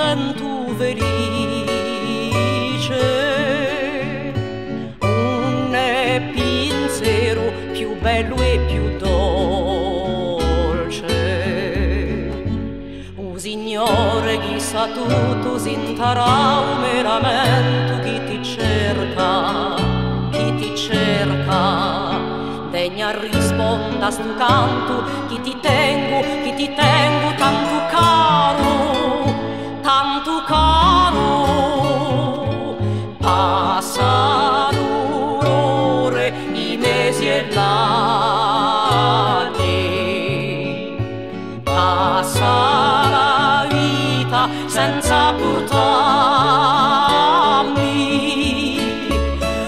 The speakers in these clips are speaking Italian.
sento felice, un pensiero più bello e più dolce. O Signore, chi sa tutto, si intarà un meramento, chi ti cerca, degna risponda a stu canto, chi ti tengo tanto caro, passano l'ore, i mesi e l'anni, passa la vita senza portarmi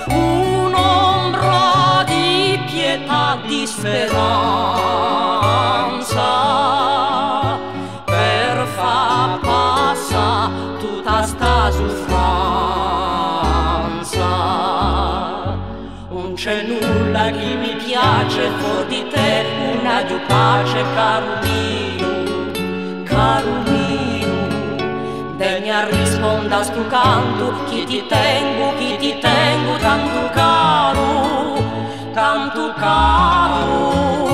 un'ombra di pietà, di speranza, per far passare tutta sta soffranza. Non c'è nulla che mi piace fuori di te, una di pace, caro mio, degna risponda a stu canto, chi ti tengo tanto caro, tanto caro.